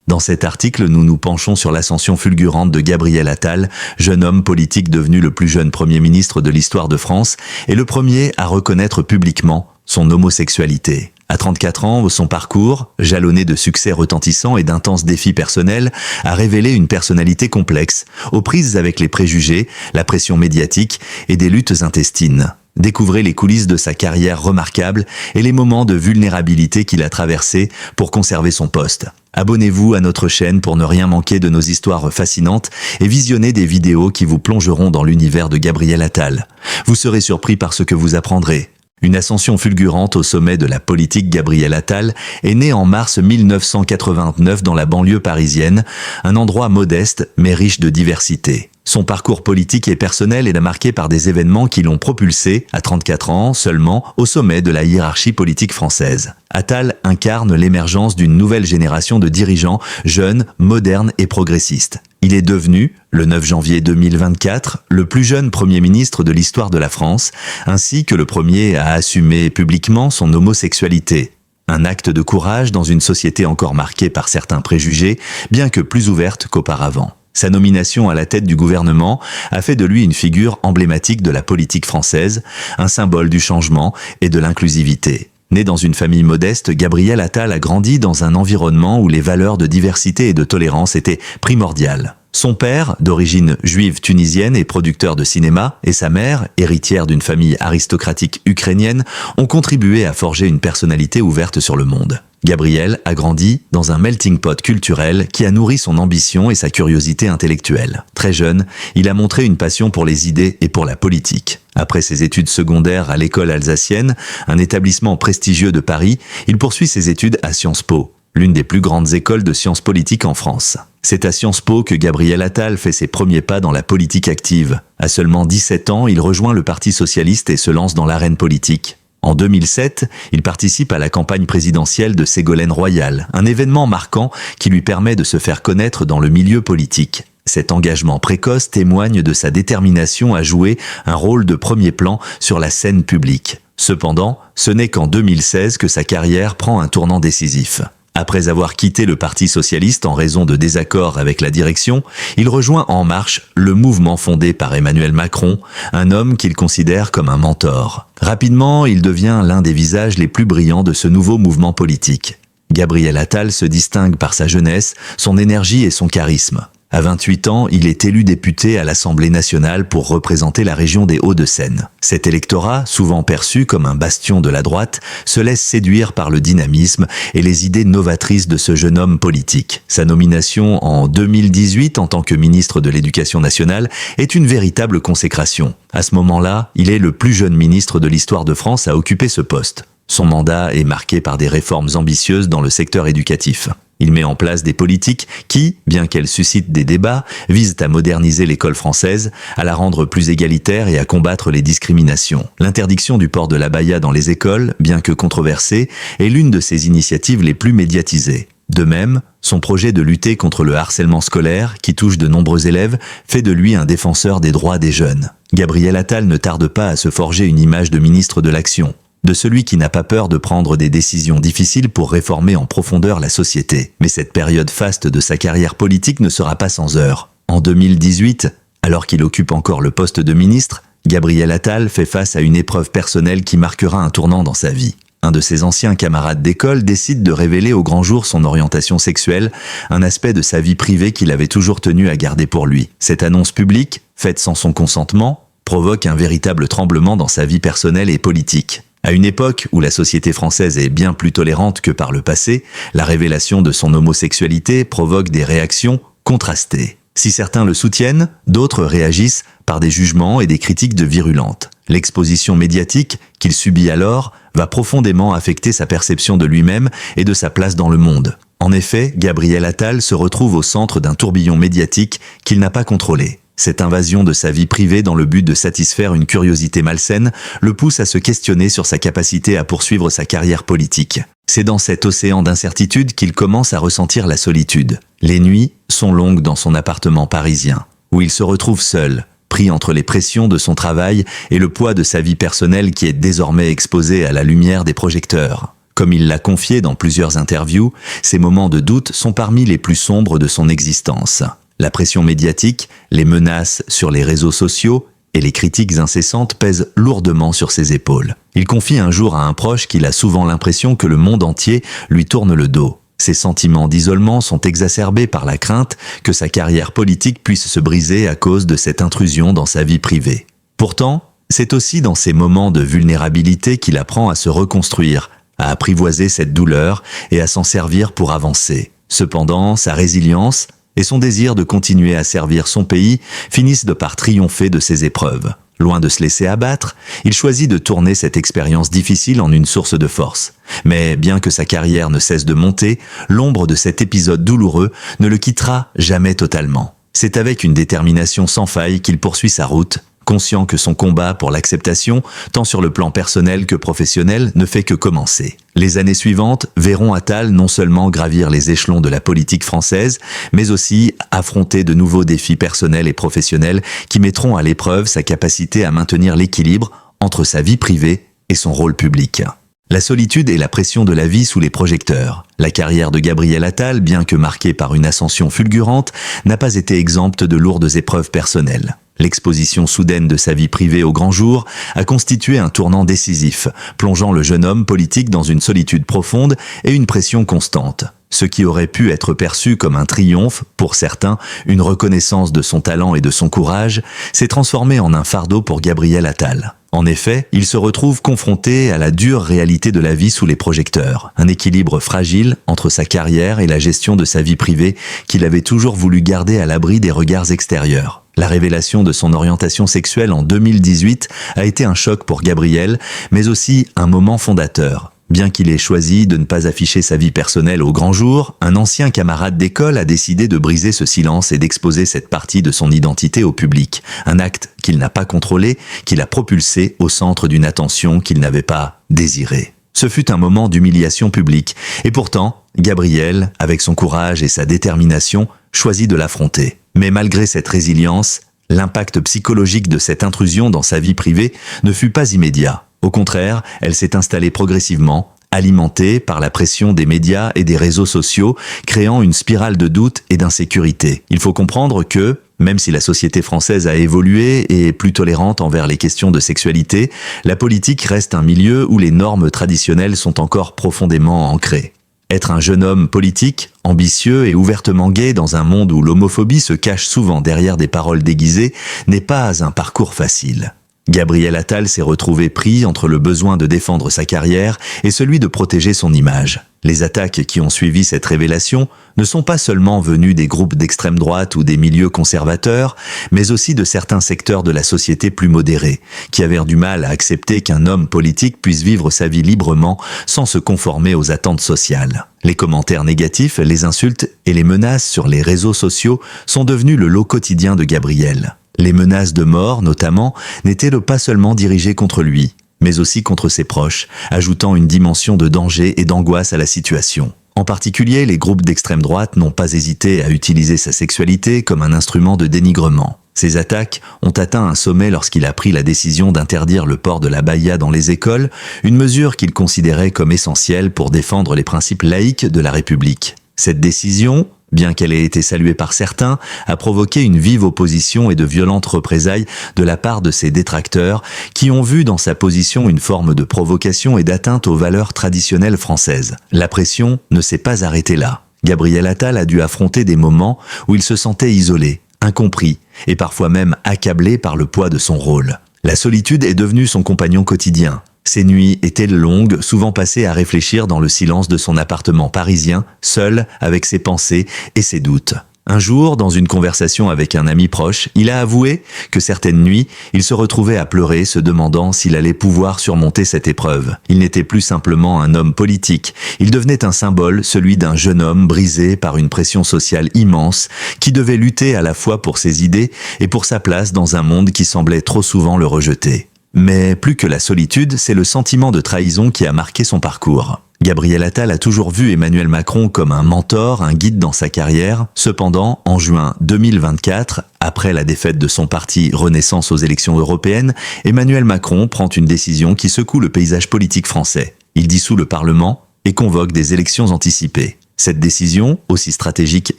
Dans cet article, nous nous penchons sur l'ascension fulgurante de Gabriel Attal, jeune homme politique devenu le plus jeune Premier ministre de l'histoire de France et le premier à reconnaître publiquement son homosexualité. À 34 ans, son parcours, jalonné de succès retentissants et d'intenses défis personnels, a révélé une personnalité complexe, aux prises avec les préjugés, la pression médiatique et des luttes intestines. Découvrez les coulisses de sa carrière remarquable et les moments de vulnérabilité qu'il a traversés pour conserver son poste. Abonnez-vous à notre chaîne pour ne rien manquer de nos histoires fascinantes et visionnez des vidéos qui vous plongeront dans l'univers de Gabriel Attal. Vous serez surpris par ce que vous apprendrez. Une ascension fulgurante au sommet de la politique, Gabriel Attal est né en mars 1989 dans la banlieue parisienne, un endroit modeste mais riche de diversité. Son parcours politique et personnel est marqué par des événements qui l'ont propulsé, à 34 ans seulement, au sommet de la hiérarchie politique française. Attal incarne l'émergence d'une nouvelle génération de dirigeants jeunes, modernes et progressistes. Il est devenu, le 9 janvier 2024, le plus jeune Premier ministre de l'histoire de la France, ainsi que le premier à assumer publiquement son homosexualité. Un acte de courage dans une société encore marquée par certains préjugés, bien que plus ouverte qu'auparavant. Sa nomination à la tête du gouvernement a fait de lui une figure emblématique de la politique française, un symbole du changement et de l'inclusivité. Né dans une famille modeste, Gabriel Attal a grandi dans un environnement où les valeurs de diversité et de tolérance étaient primordiales. Son père, d'origine juive tunisienne et producteur de cinéma, et sa mère, héritière d'une famille aristocratique ukrainienne, ont contribué à forger une personnalité ouverte sur le monde. Gabriel a grandi dans un melting pot culturel qui a nourri son ambition et sa curiosité intellectuelle. Très jeune, il a montré une passion pour les idées et pour la politique. Après ses études secondaires à l'école alsacienne, un établissement prestigieux de Paris, il poursuit ses études à Sciences Po, l'une des plus grandes écoles de sciences politiques en France. C'est à Sciences Po que Gabriel Attal fait ses premiers pas dans la politique active. À seulement 17 ans, il rejoint le Parti socialiste et se lance dans l'arène politique. En 2007, il participe à la campagne présidentielle de Ségolène Royal, un événement marquant qui lui permet de se faire connaître dans le milieu politique. Cet engagement précoce témoigne de sa détermination à jouer un rôle de premier plan sur la scène publique. Cependant, ce n'est qu'en 2016 que sa carrière prend un tournant décisif. Après avoir quitté le Parti socialiste en raison de désaccords avec la direction, il rejoint En Marche, le mouvement fondé par Emmanuel Macron, un homme qu'il considère comme un mentor. Rapidement, il devient l'un des visages les plus brillants de ce nouveau mouvement politique. Gabriel Attal se distingue par sa jeunesse, son énergie et son charisme. À 28 ans, il est élu député à l'Assemblée nationale pour représenter la région des Hauts-de-Seine. Cet électorat, souvent perçu comme un bastion de la droite, se laisse séduire par le dynamisme et les idées novatrices de ce jeune homme politique. Sa nomination en 2018 en tant que ministre de l'Éducation nationale est une véritable consécration. À ce moment-là, il est le plus jeune ministre de l'histoire de France à occuper ce poste. Son mandat est marqué par des réformes ambitieuses dans le secteur éducatif. Il met en place des politiques qui, bien qu'elles suscitent des débats, visent à moderniser l'école française, à la rendre plus égalitaire et à combattre les discriminations. L'interdiction du port de l'abaya dans les écoles, bien que controversée, est l'une de ses initiatives les plus médiatisées. De même, son projet de lutter contre le harcèlement scolaire, qui touche de nombreux élèves, fait de lui un défenseur des droits des jeunes. Gabriel Attal ne tarde pas à se forger une image de ministre de l'action, de celui qui n'a pas peur de prendre des décisions difficiles pour réformer en profondeur la société. Mais cette période faste de sa carrière politique ne sera pas sans heurts. En 2018, alors qu'il occupe encore le poste de ministre, Gabriel Attal fait face à une épreuve personnelle qui marquera un tournant dans sa vie. Un de ses anciens camarades d'école décide de révéler au grand jour son orientation sexuelle, un aspect de sa vie privée qu'il avait toujours tenu à garder pour lui. Cette annonce publique, faite sans son consentement, provoque un véritable tremblement dans sa vie personnelle et politique. À une époque où la société française est bien plus tolérante que par le passé, la révélation de son homosexualité provoque des réactions contrastées. Si certains le soutiennent, d'autres réagissent par des jugements et des critiques de virulentes. L'exposition médiatique qu'il subit alors va profondément affecter sa perception de lui-même et de sa place dans le monde. En effet, Gabriel Attal se retrouve au centre d'un tourbillon médiatique qu'il n'a pas contrôlé. Cette invasion de sa vie privée dans le but de satisfaire une curiosité malsaine le pousse à se questionner sur sa capacité à poursuivre sa carrière politique. C'est dans cet océan d'incertitude qu'il commence à ressentir la solitude. Les nuits sont longues dans son appartement parisien, où il se retrouve seul, pris entre les pressions de son travail et le poids de sa vie personnelle qui est désormais exposée à la lumière des projecteurs. Comme il l'a confié dans plusieurs interviews, ces moments de doute sont parmi les plus sombres de son existence. La pression médiatique, les menaces sur les réseaux sociaux et les critiques incessantes pèsent lourdement sur ses épaules. Il confie un jour à un proche qu'il a souvent l'impression que le monde entier lui tourne le dos. Ses sentiments d'isolement sont exacerbés par la crainte que sa carrière politique puisse se briser à cause de cette intrusion dans sa vie privée. Pourtant, c'est aussi dans ces moments de vulnérabilité qu'il apprend à se reconstruire, à apprivoiser cette douleur et à s'en servir pour avancer. Cependant, sa résilience et son désir de continuer à servir son pays finissent de par triompher de ces épreuves. Loin de se laisser abattre, il choisit de tourner cette expérience difficile en une source de force. Mais bien que sa carrière ne cesse de monter, l'ombre de cet épisode douloureux ne le quittera jamais totalement. C'est avec une détermination sans faille qu'il poursuit sa route, conscient que son combat pour l'acceptation, tant sur le plan personnel que professionnel, ne fait que commencer. Les années suivantes verront Attal non seulement gravir les échelons de la politique française, mais aussi affronter de nouveaux défis personnels et professionnels qui mettront à l'épreuve sa capacité à maintenir l'équilibre entre sa vie privée et son rôle public. La solitude et la pression de la vie sous les projecteurs. La carrière de Gabriel Attal, bien que marquée par une ascension fulgurante, n'a pas été exempte de lourdes épreuves personnelles. L'exposition soudaine de sa vie privée au grand jour a constitué un tournant décisif, plongeant le jeune homme politique dans une solitude profonde et une pression constante. Ce qui aurait pu être perçu comme un triomphe, pour certains, une reconnaissance de son talent et de son courage, s'est transformé en un fardeau pour Gabriel Attal. En effet, il se retrouve confronté à la dure réalité de la vie sous les projecteurs, un équilibre fragile entre sa carrière et la gestion de sa vie privée qu'il avait toujours voulu garder à l'abri des regards extérieurs. La révélation de son orientation sexuelle en 2018 a été un choc pour Gabriel, mais aussi un moment fondateur. Bien qu'il ait choisi de ne pas afficher sa vie personnelle au grand jour, un ancien camarade d'école a décidé de briser ce silence et d'exposer cette partie de son identité au public. Un acte qu'il n'a pas contrôlé, qui l'a propulsé au centre d'une attention qu'il n'avait pas désirée. Ce fut un moment d'humiliation publique, et pourtant, Gabriel, avec son courage et sa détermination, choisit de l'affronter. Mais malgré cette résilience, l'impact psychologique de cette intrusion dans sa vie privée ne fut pas immédiat. Au contraire, elle s'est installée progressivement, alimentée par la pression des médias et des réseaux sociaux, créant une spirale de doute et d'insécurité. Il faut comprendre que, même si la société française a évolué et est plus tolérante envers les questions de sexualité, la politique reste un milieu où les normes traditionnelles sont encore profondément ancrées. Être un jeune homme politique, ambitieux et ouvertement gay dans un monde où l'homophobie se cache souvent derrière des paroles déguisées n'est pas un parcours facile. Gabriel Attal s'est retrouvé pris entre le besoin de défendre sa carrière et celui de protéger son image. Les attaques qui ont suivi cette révélation ne sont pas seulement venues des groupes d'extrême droite ou des milieux conservateurs, mais aussi de certains secteurs de la société plus modérés, qui avaient du mal à accepter qu'un homme politique puisse vivre sa vie librement sans se conformer aux attentes sociales. Les commentaires négatifs, les insultes et les menaces sur les réseaux sociaux sont devenus le lot quotidien de Gabriel. Les menaces de mort, notamment, n'étaient pas seulement dirigées contre lui, mais aussi contre ses proches, ajoutant une dimension de danger et d'angoisse à la situation. En particulier, les groupes d'extrême droite n'ont pas hésité à utiliser sa sexualité comme un instrument de dénigrement. Ces attaques ont atteint un sommet lorsqu'il a pris la décision d'interdire le port de l'abaya dans les écoles, une mesure qu'il considérait comme essentielle pour défendre les principes laïques de la République. Cette décision, bien qu'elle ait été saluée par certains, a provoqué une vive opposition et de violentes représailles de la part de ses détracteurs qui ont vu dans sa position une forme de provocation et d'atteinte aux valeurs traditionnelles françaises. La pression ne s'est pas arrêtée là. Gabriel Attal a dû affronter des moments où il se sentait isolé, incompris et parfois même accablé par le poids de son rôle. La solitude est devenue son compagnon quotidien. Ses nuits étaient longues, souvent passées à réfléchir dans le silence de son appartement parisien, seul avec ses pensées et ses doutes. Un jour, dans une conversation avec un ami proche, il a avoué que certaines nuits, il se retrouvait à pleurer, se demandant s'il allait pouvoir surmonter cette épreuve. Il n'était plus simplement un homme politique, il devenait un symbole, celui d'un jeune homme brisé par une pression sociale immense, qui devait lutter à la fois pour ses idées et pour sa place dans un monde qui semblait trop souvent le rejeter. Mais plus que la solitude, c'est le sentiment de trahison qui a marqué son parcours. Gabriel Attal a toujours vu Emmanuel Macron comme un mentor, un guide dans sa carrière. Cependant, en juin 2024, après la défaite de son parti Renaissance aux élections européennes, Emmanuel Macron prend une décision qui secoue le paysage politique français. Il dissout le Parlement, et convoque des élections anticipées. Cette décision, aussi stratégique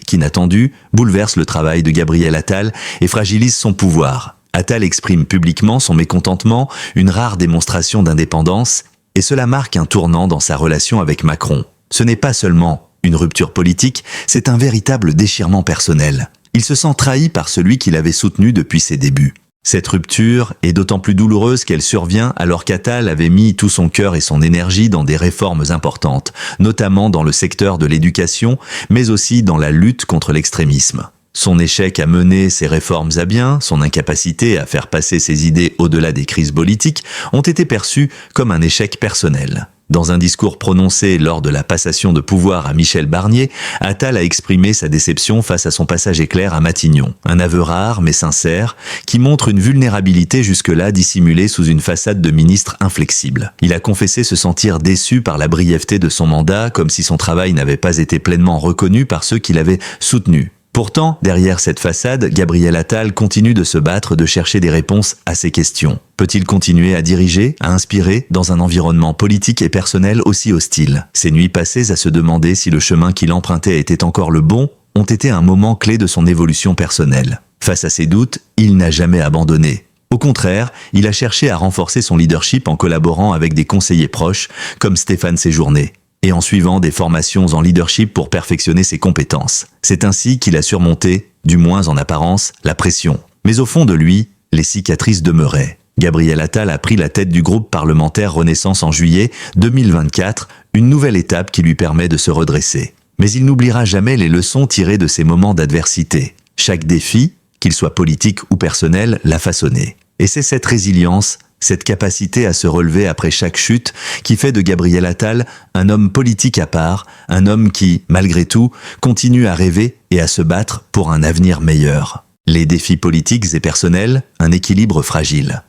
qu'inattendue, bouleverse le travail de Gabriel Attal et fragilise son pouvoir. Attal exprime publiquement son mécontentement, une rare démonstration d'indépendance, et cela marque un tournant dans sa relation avec Macron. Ce n'est pas seulement une rupture politique, c'est un véritable déchirement personnel. Il se sent trahi par celui qu'il avait soutenu depuis ses débuts. Cette rupture est d'autant plus douloureuse qu'elle survient alors qu'Attal avait mis tout son cœur et son énergie dans des réformes importantes, notamment dans le secteur de l'éducation, mais aussi dans la lutte contre l'extrémisme. Son échec à mener ces réformes à bien, son incapacité à faire passer ses idées au-delà des crises politiques, ont été perçus comme un échec personnel. Dans un discours prononcé lors de la passation de pouvoir à Michel Barnier, Attal a exprimé sa déception face à son passage éclair à Matignon. Un aveu rare mais sincère, qui montre une vulnérabilité jusque-là dissimulée sous une façade de ministre inflexible. Il a confessé se sentir déçu par la brièveté de son mandat, comme si son travail n'avait pas été pleinement reconnu par ceux qui l'avaient soutenu. Pourtant, derrière cette façade, Gabriel Attal continue de se battre, de chercher des réponses à ces questions. Peut-il continuer à diriger, à inspirer, dans un environnement politique et personnel aussi hostile? Ces nuits passées à se demander si le chemin qu'il empruntait était encore le bon ont été un moment clé de son évolution personnelle. Face à ses doutes, il n'a jamais abandonné. Au contraire, il a cherché à renforcer son leadership en collaborant avec des conseillers proches, comme Stéphane Séjourné, et en suivant des formations en leadership pour perfectionner ses compétences. C'est ainsi qu'il a surmonté, du moins en apparence, la pression. Mais au fond de lui, les cicatrices demeuraient. Gabriel Attal a pris la tête du groupe parlementaire Renaissance en juillet 2024, une nouvelle étape qui lui permet de se redresser. Mais il n'oubliera jamais les leçons tirées de ces moments d'adversité. Chaque défi, qu'il soit politique ou personnel, l'a façonné. Et c'est cette résilience, cette capacité à se relever après chaque chute qui fait de Gabriel Attal un homme politique à part, un homme qui, malgré tout, continue à rêver et à se battre pour un avenir meilleur. Les défis politiques et personnels, un équilibre fragile.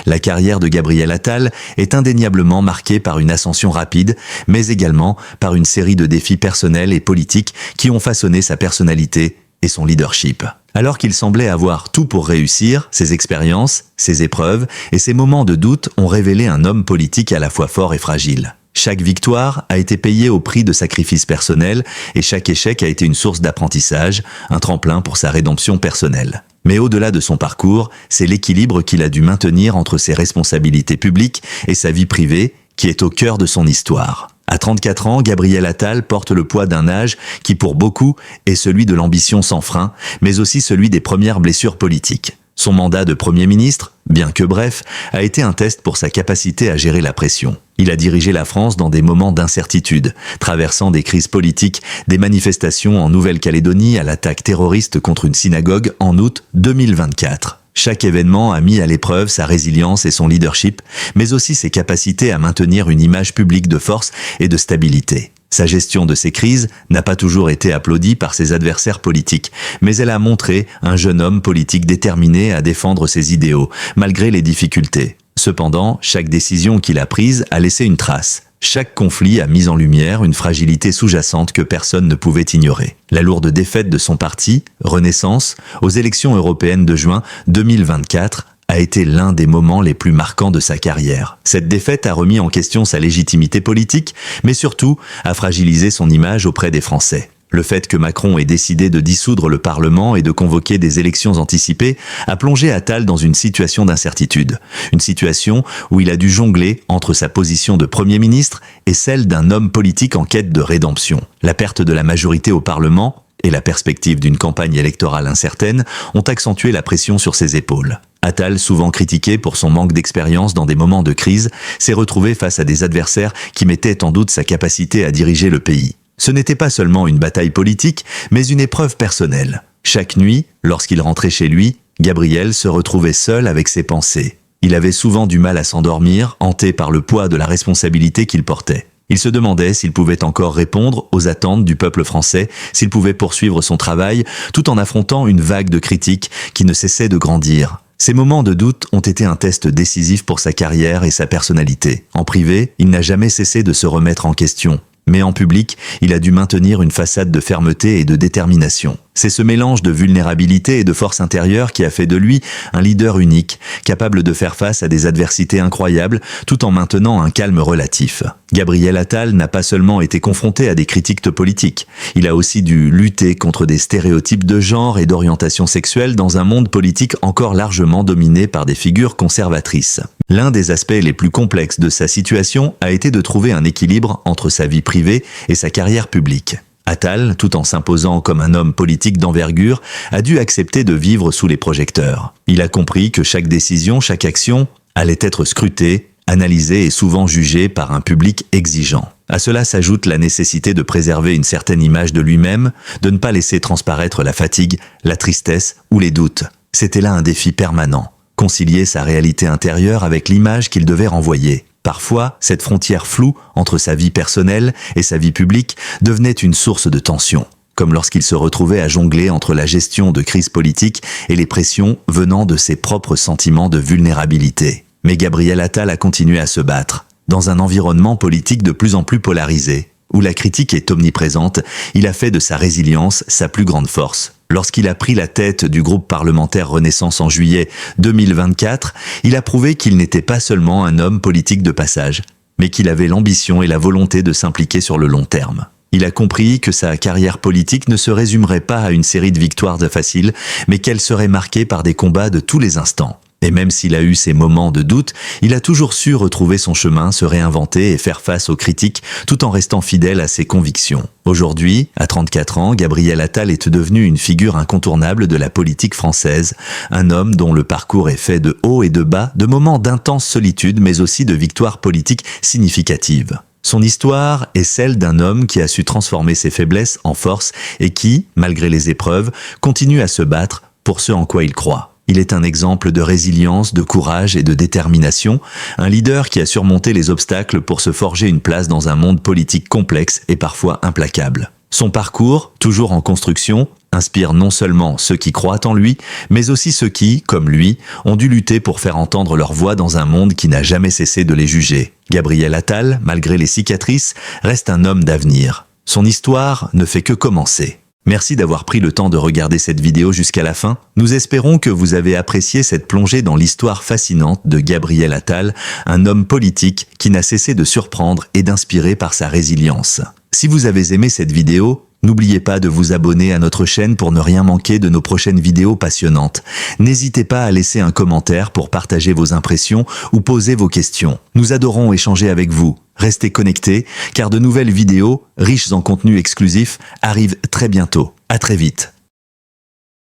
La carrière de Gabriel Attal est indéniablement marquée par une ascension rapide, mais également par une série de défis personnels et politiques qui ont façonné sa personnalité et son leadership. Alors qu'il semblait avoir tout pour réussir, ses expériences, ses épreuves et ses moments de doute ont révélé un homme politique à la fois fort et fragile. Chaque victoire a été payée au prix de sacrifices personnels et chaque échec a été une source d'apprentissage, un tremplin pour sa rédemption personnelle. Mais au-delà de son parcours, c'est l'équilibre qu'il a dû maintenir entre ses responsabilités publiques et sa vie privée qui est au cœur de son histoire. À 34 ans, Gabriel Attal porte le poids d'un âge qui, pour beaucoup, est celui de l'ambition sans frein, mais aussi celui des premières blessures politiques. Son mandat de Premier ministre, bien que bref, a été un test pour sa capacité à gérer la pression. Il a dirigé la France dans des moments d'incertitude, traversant des crises politiques, des manifestations en Nouvelle-Calédonie à l'attaque terroriste contre une synagogue en août 2024. Chaque événement a mis à l'épreuve sa résilience et son leadership, mais aussi ses capacités à maintenir une image publique de force et de stabilité. Sa gestion de ces crises n'a pas toujours été applaudie par ses adversaires politiques, mais elle a montré un jeune homme politique déterminé à défendre ses idéaux, malgré les difficultés. Cependant, chaque décision qu'il a prise a laissé une trace. Chaque conflit a mis en lumière une fragilité sous-jacente que personne ne pouvait ignorer. La lourde défaite de son parti, Renaissance, aux élections européennes de juin 2024, a été l'un des moments les plus marquants de sa carrière. Cette défaite a remis en question sa légitimité politique, mais surtout a fragilisé son image auprès des Français. Le fait que Macron ait décidé de dissoudre le Parlement et de convoquer des élections anticipées a plongé Attal dans une situation d'incertitude. Une situation où il a dû jongler entre sa position de Premier ministre et celle d'un homme politique en quête de rédemption. La perte de la majorité au Parlement et la perspective d'une campagne électorale incertaine ont accentué la pression sur ses épaules. Attal, souvent critiqué pour son manque d'expérience dans des moments de crise, s'est retrouvé face à des adversaires qui mettaient en doute sa capacité à diriger le pays. Ce n'était pas seulement une bataille politique, mais une épreuve personnelle. Chaque nuit, lorsqu'il rentrait chez lui, Gabriel se retrouvait seul avec ses pensées. Il avait souvent du mal à s'endormir, hanté par le poids de la responsabilité qu'il portait. Il se demandait s'il pouvait encore répondre aux attentes du peuple français, s'il pouvait poursuivre son travail, tout en affrontant une vague de critiques qui ne cessait de grandir. Ces moments de doute ont été un test décisif pour sa carrière et sa personnalité. En privé, il n'a jamais cessé de se remettre en question. Mais en public, il a dû maintenir une façade de fermeté et de détermination. C'est ce mélange de vulnérabilité et de force intérieure qui a fait de lui un leader unique, capable de faire face à des adversités incroyables, tout en maintenant un calme relatif. Gabriel Attal n'a pas seulement été confronté à des critiques politiques, il a aussi dû lutter contre des stéréotypes de genre et d'orientation sexuelle dans un monde politique encore largement dominé par des figures conservatrices. L'un des aspects les plus complexes de sa situation a été de trouver un équilibre entre sa vie privée et sa carrière publique. Attal, tout en s'imposant comme un homme politique d'envergure, a dû accepter de vivre sous les projecteurs. Il a compris que chaque décision, chaque action allait être scrutée, analysée et souvent jugée par un public exigeant. À cela s'ajoute la nécessité de préserver une certaine image de lui-même, de ne pas laisser transparaître la fatigue, la tristesse ou les doutes. C'était là un défi permanent, concilier sa réalité intérieure avec l'image qu'il devait renvoyer. Parfois, cette frontière floue entre sa vie personnelle et sa vie publique devenait une source de tension, comme lorsqu'il se retrouvait à jongler entre la gestion de crises politiques et les pressions venant de ses propres sentiments de vulnérabilité. Mais Gabriel Attal a continué à se battre. Dans un environnement politique de plus en plus polarisé, où la critique est omniprésente, il a fait de sa résilience sa plus grande force. Lorsqu'il a pris la tête du groupe parlementaire Renaissance en juillet 2024, il a prouvé qu'il n'était pas seulement un homme politique de passage, mais qu'il avait l'ambition et la volonté de s'impliquer sur le long terme. Il a compris que sa carrière politique ne se résumerait pas à une série de victoires faciles, mais qu'elle serait marquée par des combats de tous les instants. Et même s'il a eu ses moments de doute, il a toujours su retrouver son chemin, se réinventer et faire face aux critiques tout en restant fidèle à ses convictions. Aujourd'hui, à 34 ans, Gabriel Attal est devenu une figure incontournable de la politique française, un homme dont le parcours est fait de hauts et de bas, de moments d'intense solitude mais aussi de victoires politiques significatives. Son histoire est celle d'un homme qui a su transformer ses faiblesses en force et qui, malgré les épreuves, continue à se battre pour ce en quoi il croit. Il est un exemple de résilience, de courage et de détermination, un leader qui a surmonté les obstacles pour se forger une place dans un monde politique complexe et parfois implacable. Son parcours, toujours en construction, inspire non seulement ceux qui croient en lui, mais aussi ceux qui, comme lui, ont dû lutter pour faire entendre leur voix dans un monde qui n'a jamais cessé de les juger. Gabriel Attal, malgré les cicatrices, reste un homme d'avenir. Son histoire ne fait que commencer. Merci d'avoir pris le temps de regarder cette vidéo jusqu'à la fin. Nous espérons que vous avez apprécié cette plongée dans l'histoire fascinante de Gabriel Attal, un homme politique qui n'a cessé de surprendre et d'inspirer par sa résilience. Si vous avez aimé cette vidéo, n'oubliez pas de vous abonner à notre chaîne pour ne rien manquer de nos prochaines vidéos passionnantes. N'hésitez pas à laisser un commentaire pour partager vos impressions ou poser vos questions. Nous adorons échanger avec vous. Restez connectés, car de nouvelles vidéos, riches en contenu exclusif, arrivent très bientôt. À très vite.